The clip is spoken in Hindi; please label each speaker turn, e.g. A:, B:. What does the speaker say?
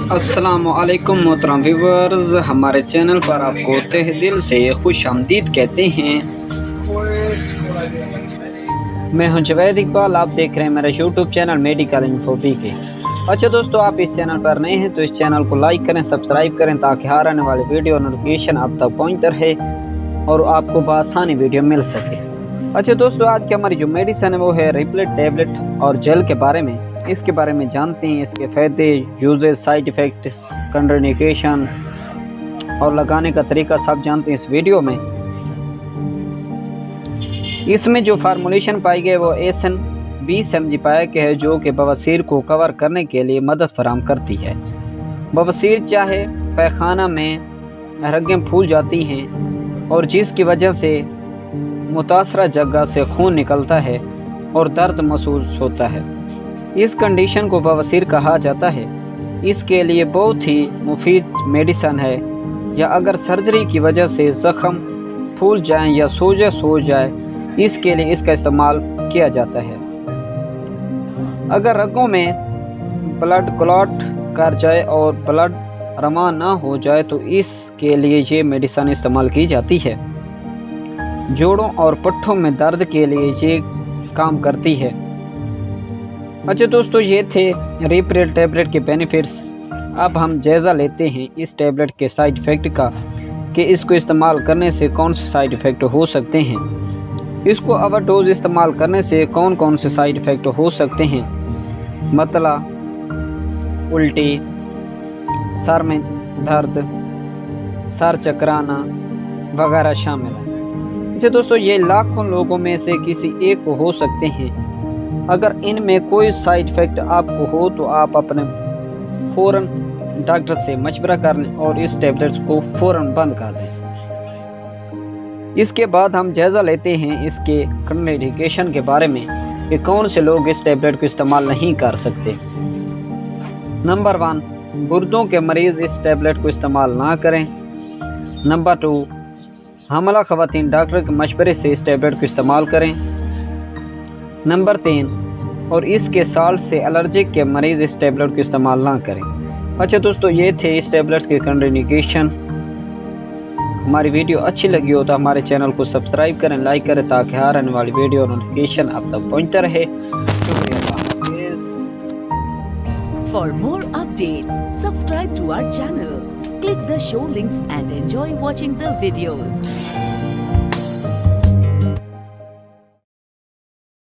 A: अस्सलामु अलैकुम मोहतरम व्यूअर्स, हमारे चैनल पर आपको तहे दिल से खुश आमदीद कहते हैं। मैं हूं जवेद इकबाल, आप देख रहे हैं मेरा यूट्यूब चैनल मेडिकल इन्फो के। अच्छा दोस्तों, आप इस चैनल पर नए हैं तो इस चैनल को लाइक करें, सब्सक्राइब करें ताकि हर आने वाले वीडियो नोटिफिकेशन आप तक पहुंचता रहे और आपको बआसानी वीडियो मिल सके। अच्छा दोस्तों, आज की हमारी जो मेडिसिन है वो है रिप्लेट टैबलेट और जेल के बारे में। इसके बारे में जानते हैं, इसके फ़ायदे, यूजेस, साइड इफ़ेक्ट, कंट्राइंडिकेशन और लगाने का तरीका सब जानते हैं इस वीडियो में। इसमें जो फार्मूलेशन पाई गई वो एसन 20 mg पाया गया है, जो कि बवासीर को कवर करने के लिए मदद फराहम करती है। बवासीर चाहे पैखाना में रगें फूल जाती हैं और जिसकी वजह से मुतासरा जगह से खून निकलता है और दर्द महसूस होता है। इस कंडीशन को बवासीर कहा जाता है। इसके लिए बहुत ही मुफीद मेडिसन है। या अगर सर्जरी की वजह से ज़ख्म फूल जाए या सोजा हो जाए, इसके लिए इसका इस्तेमाल किया जाता है। अगर रगों में ब्लड क्लॉट कर जाए और ब्लड रमा ना हो जाए तो इसके लिए ये मेडिसन इस्तेमाल की जाती है। जोड़ों और पट्ठों में दर्द के लिए ये काम करती है। अच्छा दोस्तों, ये थे रिप्लेट टैबलेट के बेनिफिट्स। अब हम जायज़ा लेते हैं इस टैबलेट के साइड इफ़ेक्ट का, कि इसको इस्तेमाल करने से कौन से साइड इफ़ेक्ट हो सकते हैं। इसको ओवरडोज इस्तेमाल करने से कौन कौन से साइड इफ़ेक्ट हो सकते हैं, मतला, उल्टी, सर में दर्द, सर चकराना वगैरह शामिल है। अच्छा दोस्तों, ये लाखों लोगों में से किसी एक को हो सकते हैं। अगर इनमें कोई साइड इफ़ेक्ट आपको हो तो आप अपने फ़ौरन डॉक्टर से मशवरा कर लें और इस टैबलेट्स को फ़ौरन बंद कर दें। इसके बाद हम जायज़ा लेते हैं इसके कंट्राइंडिकेशन के बारे में, कि कौन से लोग इस टैबलेट को इस्तेमाल नहीं कर सकते। नंबर 1, गुर्दों के मरीज़ इस टैबलेट को इस्तेमाल ना करें। नंबर 2, हमला ख़वातीन डॉक्टर के मशवरे से इस टैबलेट को इस्तेमाल करें। नंबर 3, और इसके साल्ट से एलर्जिक के मरीज़ इस टैबलेट को इस्तेमाल ना करें। अच्छा दोस्तों, ये थे इस टैबलेट्स के कंट्राइंडिकेशन। हमारी वीडियो अच्छी लगी हो तो हमारे चैनल को सब्सक्राइब करें, लाइक करें ताकि हर आने वाली वीडियो नोटिफिकेशन आप तक पहुंचता रहे।
B: For more updates, subscribe to our channel, click the show links and enjoy watching the videos.